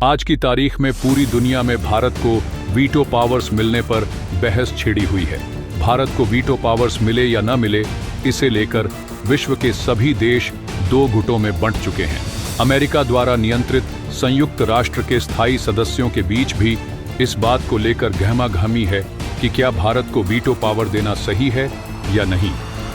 आज की तारीख में पूरी दुनिया में भारत को वीटो पावर्स मिलने पर बहस छिड़ी हुई है। भारत को वीटो पावर्स मिले या न मिले, इसे लेकर विश्व के सभी देश दो गुटों में बंट चुके हैं। अमेरिका द्वारा नियंत्रित संयुक्त राष्ट्र के स्थायी सदस्यों के बीच भी इस बात को लेकर गहमागहमी है कि क्या भारत को वीटो पावर देना सही है या नहीं।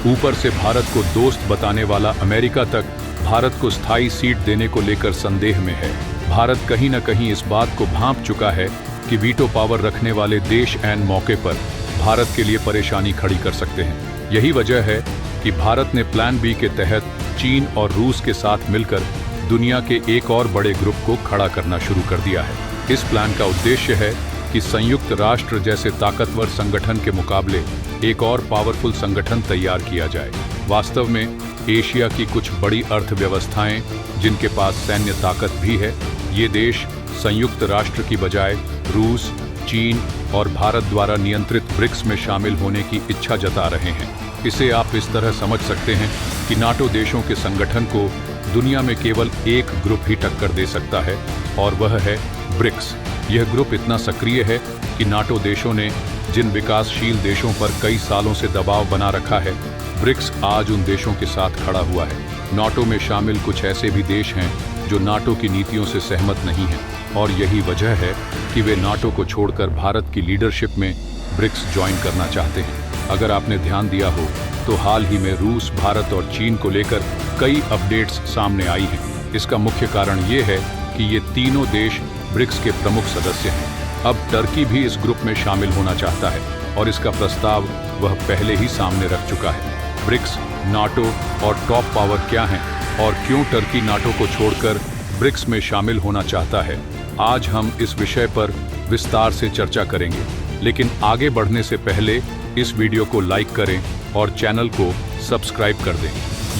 ऊपर से भारत को दोस्त बताने वाला अमेरिका तक भारत को स्थायी सीट देने को लेकर संदेह में है। भारत कहीं न कहीं इस बात को भांप चुका है कि वीटो पावर रखने वाले देश ऐन मौके पर भारत के लिए परेशानी खड़ी कर सकते हैं। यही वजह है कि भारत ने प्लान बी के तहत चीन और रूस के साथ मिलकर दुनिया के एक और बड़े ग्रुप को खड़ा करना शुरू कर दिया है। इस प्लान का उद्देश्य है कि संयुक्त राष्ट्र जैसे ताकतवर संगठन के मुकाबले एक और पावरफुल संगठन तैयार किया जाए। वास्तव में एशिया की कुछ बड़ी अर्थव्यवस्थाएं जिनके पास सैन्य ताकत भी है, ये देश संयुक्त राष्ट्र की बजाय रूस, चीन और भारत द्वारा नियंत्रित ब्रिक्स में शामिल होने की इच्छा जता रहे हैं। इसे आप इस तरह समझ सकते हैं कि नाटो देशों के संगठन को दुनिया में केवल एक ग्रुप ही टक्कर दे सकता है और वह है ब्रिक्स। यह ग्रुप इतना सक्रिय है कि नाटो देशों ने जिन विकासशील देशों पर कई सालों से दबाव बना रखा है, ब्रिक्स आज उन देशों के साथ खड़ा हुआ है। नाटो में शामिल कुछ ऐसे भी देश हैं जो नाटो की नीतियों से सहमत नहीं हैं और यही वजह है कि वे नाटो को छोड़कर भारत की लीडरशिप में ब्रिक्स ज्वाइन करना चाहते हैं। अगर आपने ध्यान दिया हो तो हाल ही में रूस, भारत और चीन को लेकर कई अपडेट्स सामने आई हैं। इसका मुख्य कारण ये है कि ये तीनों देश ब्रिक्स के प्रमुख सदस्य हैं। अब टर्की भी इस ग्रुप में शामिल होना चाहता है और इसका प्रस्ताव वह पहले ही सामने रख चुका है। ब्रिक्स, नाटो और टॉप पावर क्या हैं और क्यों टर्की नाटो को छोड़कर ब्रिक्स में शामिल होना चाहता है, आज हम इस विषय पर विस्तार से चर्चा करेंगे। लेकिन आगे बढ़ने से पहले इस वीडियो को लाइक करें और चैनल को सब्सक्राइब कर दें।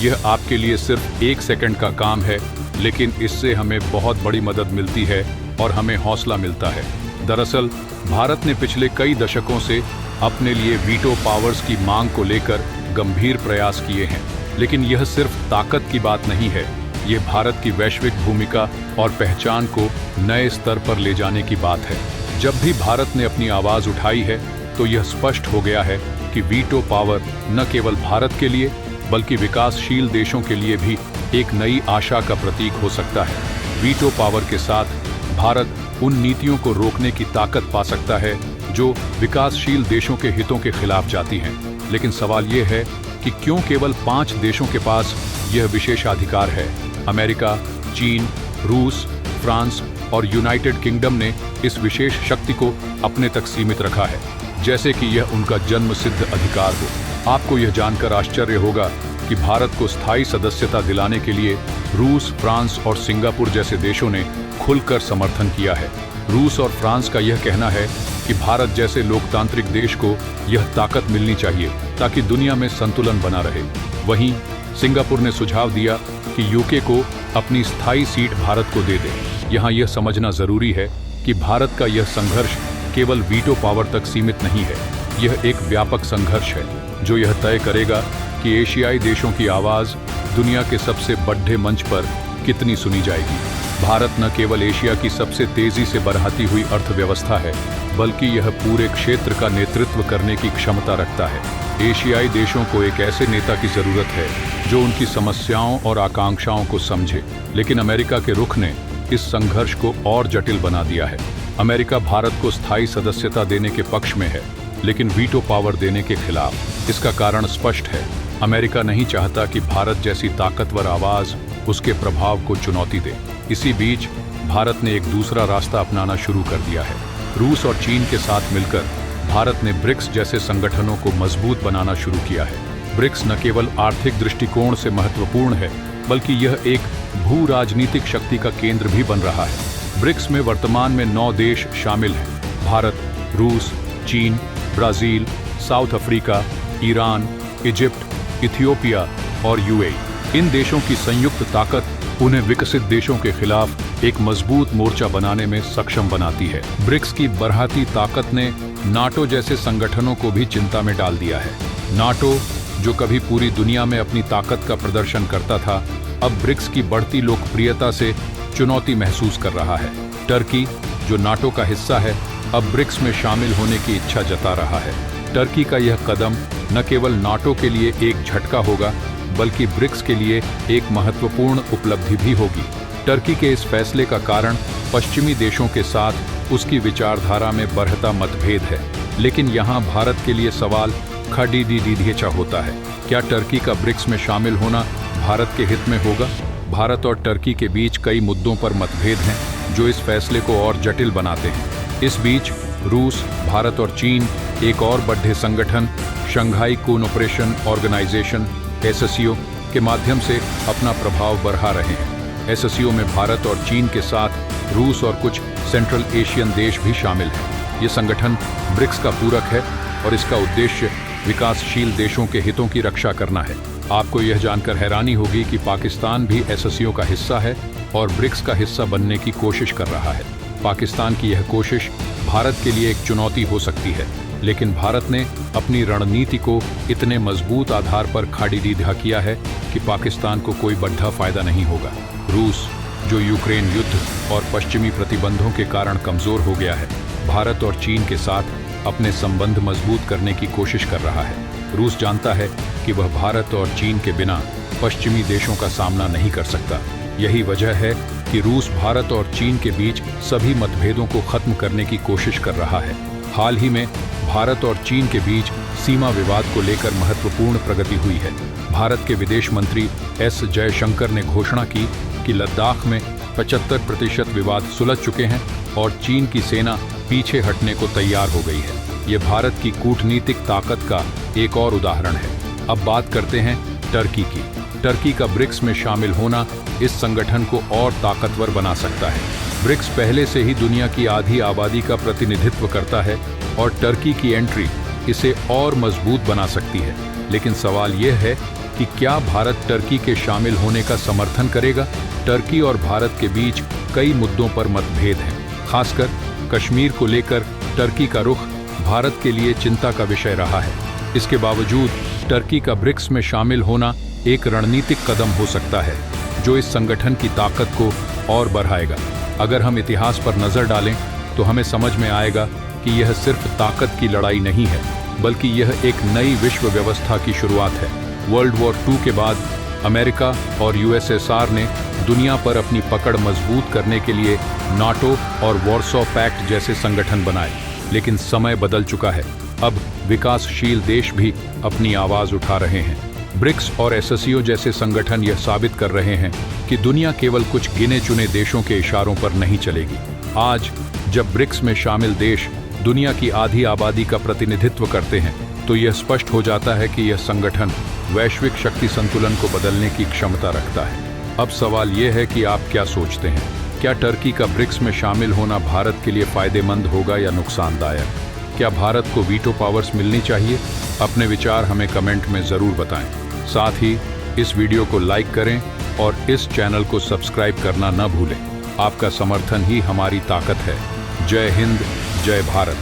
यह आपके लिए सिर्फ 1 सेकंड का काम है, लेकिन इससे हमें बहुत बड़ी मदद मिलती है और हमें हौसला मिलता है। दरअसल भारत ने पिछले कई दशकों से अपने लिए वीटो पावर्स की मांग को लेकर गंभीर प्रयास किए हैं, लेकिन यह सिर्फ ताकत की बात नहीं है, ये भारत की वैश्विक भूमिका और पहचान को नए स्तर पर ले जाने की बात है। जब भी भारत ने अपनी आवाज उठाई है तो यह स्पष्ट हो गया है कि वीटो पावर न केवल भारत के लिए बल्कि विकासशील देशों के लिए भी एक नई आशा का प्रतीक हो सकता है। वीटो पावर के साथ भारत उन नीतियों को रोकने की ताकत पा सकता है जो विकासशील देशों के हितों के खिलाफ जाती हैं। लेकिन सवाल यह है कि क्यों केवल 5 देशों के पास यह विशेषाधिकार है। अमेरिका, चीन, रूस, फ्रांस और यूनाइटेड किंगडम ने इस विशेष शक्ति को अपने तक सीमित रखा है, जैसे कि यह उनका जन्मसिद्ध अधिकार हो। आपको यह जानकर आश्चर्य होगा कि भारत को स्थायी सदस्यता दिलाने के लिए रूस, फ्रांस और सिंगापुर जैसे देशों ने खुलकर समर्थन किया है। रूस और फ्रांस का यह कहना है कि भारत जैसे लोकतांत्रिक देश को यह ताकत मिलनी चाहिए ताकि दुनिया में संतुलन बना रहे। वहीं सिंगापुर ने सुझाव दिया कि यूके को अपनी स्थायी सीट भारत को दे दे। यहाँ यह समझना जरूरी है कि भारत का यह संघर्ष केवल वीटो पावर तक सीमित नहीं है। यह एक व्यापक संघर्ष है जो यह तय करेगा कि एशियाई देशों की आवाज दुनिया के सबसे बड़े मंच पर कितनी सुनी जाएगी। भारत न केवल एशिया की सबसे तेजी से बढ़ती हुई अर्थव्यवस्था है, बल्कि यह पूरे क्षेत्र का नेतृत्व करने की क्षमता रखता है। एशियाई देशों को एक ऐसे नेता की जरूरत है जो उनकी समस्याओं और आकांक्षाओं को समझे। लेकिन अमेरिका के रुख ने इस संघर्ष को और जटिल बना दिया है। अमेरिका भारत को स्थायी सदस्यता देने के पक्ष में है, लेकिन वीटो पावर देने के खिलाफ। इसका कारण स्पष्ट है। अमेरिका नहीं चाहता कि भारत जैसी ताकतवर आवाज उसके प्रभाव को चुनौती दे। इसी बीच भारत ने एक दूसरा रास्ता अपनाना शुरू कर दिया है। रूस और चीन के साथ मिलकर भारत ने ब्रिक्स जैसे संगठनों को मजबूत बनाना शुरू किया है। ब्रिक्स न केवल आर्थिक दृष्टिकोण से महत्वपूर्ण है, बल्कि यह एक भू राजनीतिक शक्ति का केंद्र भी बन रहा है। ब्रिक्स में वर्तमान में 9 देश शामिल हैं: भारत, रूस, चीन, Brazil, south Africa, Iran, Egypt, Ethiopia और यूएई। इन देशों की संयुक्त ताकत उन्हें विकसित देशों के खिलाफ एक मजबूत मोर्चा बनाने में सक्षम बनाती है। ब्रिक्स की बढ़ती ताकत ने नाटो जैसे संगठनों को भी चिंता में डाल दिया है। नाटो, जो कभी पूरी दुनिया में अपनी ताकत का प्रदर्शन करता था, अब ब्रिक्स की बढ़ती लोकप्रियता से चुनौती महसूस कर रहा है। टर्की, जो नाटो का हिस्सा है, अब ब्रिक्स में शामिल होने की इच्छा जता रहा है। टर्की का यह कदम न केवल नाटो के लिए एक झटका होगा, बल्कि ब्रिक्स के लिए एक महत्वपूर्ण उपलब्धि भी होगी। टर्की के इस फैसले का कारण पश्चिमी देशों के साथ उसकी विचारधारा में बढ़ता मतभेद है। लेकिन यहाँ भारत के लिए सवाल खड़ी होता है, क्या टर्की का ब्रिक्स में शामिल होना भारत के हित में होगा? भारत और टर्की के बीच कई मुद्दों पर मतभेद हैं, जो इस फैसले को और जटिल बनाते हैं। इस बीच रूस, भारत और चीन एक और बड़े संगठन शंघाई कोऑपरेशन ऑर्गेनाइजेशन (SCO) के माध्यम से अपना प्रभाव बढ़ा रहे हैं। SCO में भारत और चीन के साथ रूस और कुछ सेंट्रल एशियन देश भी शामिल हैं। ये संगठन ब्रिक्स का पूरक है और इसका उद्देश्य विकासशील देशों के हितों की रक्षा करना है। आपको यह जानकर हैरानी होगी कि पाकिस्तान भी SCO का हिस्सा है और ब्रिक्स का हिस्सा बनने की कोशिश कर रहा है। पाकिस्तान की यह कोशिश भारत के लिए एक चुनौती हो सकती है, लेकिन भारत ने अपनी रणनीति को इतने मजबूत आधार पर खड़ा किया है कि पाकिस्तान को कोई बड़ा फायदा नहीं होगा। रूस, जो यूक्रेन युद्ध और पश्चिमी प्रतिबंधों के कारण कमजोर हो गया है, भारत और चीन के साथ अपने संबंध मजबूत करने की कोशिश कर रहा है। रूस जानता है कि वह भारत और चीन के बिना पश्चिमी देशों का सामना नहीं कर सकता। यही वजह है कि रूस भारत और चीन के बीच सभी मतभेदों को खत्म करने की कोशिश कर रहा है। हाल ही में भारत और चीन के बीच सीमा विवाद को लेकर महत्वपूर्ण प्रगति हुई है। भारत के विदेश मंत्री S जयशंकर ने घोषणा की कि लद्दाख में 75% विवाद सुलझ चुके हैं और चीन की सेना पीछे हटने को तैयार हो गई है। ये भारत की कूटनीतिक ताकत का एक और उदाहरण है। अब बात करते हैं टर्की की। टर्की का ब्रिक्स में शामिल होना इस संगठन को और ताकतवर बना सकता है। ब्रिक्स पहले से ही दुनिया की आधी आबादी का प्रतिनिधित्व करता है और टर्की की एंट्री इसे और मजबूत बना सकती है। लेकिन सवाल यह है कि क्या भारत टर्की के शामिल होने का समर्थन करेगा? टर्की और भारत के बीच कई मुद्दों पर मतभेद हैं। खासकर कश्मीर को लेकर टर्की का रुख भारत के लिए चिंता का विषय रहा है। इसके बावजूद टर्की का ब्रिक्स में शामिल होना एक रणनीतिक कदम हो सकता है, जो इस संगठन की ताकत को और बढ़ाएगा। अगर हम इतिहास पर नजर डालें तो हमें समझ में आएगा कि यह सिर्फ ताकत की लड़ाई नहीं है, बल्कि यह एक नई विश्व व्यवस्था की शुरुआत है। वर्ल्ड वॉर II के बाद अमेरिका और USSR ने दुनिया पर अपनी पकड़ मजबूत करने के लिए नाटो और वॉर्सो पैक्ट जैसे संगठन बनाए। लेकिन समय बदल चुका है। अब विकासशील देश भी अपनी आवाज उठा रहे हैं। ब्रिक्स और SCO जैसे संगठन यह साबित कर रहे हैं कि दुनिया केवल कुछ गिने चुने देशों के इशारों पर नहीं चलेगी। आज जब ब्रिक्स में शामिल देश दुनिया की आधी आबादी का प्रतिनिधित्व करते हैं, तो यह स्पष्ट हो जाता है कि यह संगठन वैश्विक शक्ति संतुलन को बदलने की क्षमता रखता है। अब सवाल यह है कि आप क्या सोचते हैं? क्या टर्की का ब्रिक्स में शामिल होना भारत के लिए फायदेमंद होगा या नुकसानदायक? क्या भारत को वीटो पावर्स मिलनी चाहिए? अपने विचार हमें कमेंट में जरूर बताएं। साथ ही इस वीडियो को लाइक करें और इस चैनल को सब्सक्राइब करना न भूलें। आपका समर्थन ही हमारी ताकत है। जय हिंद, जय भारत।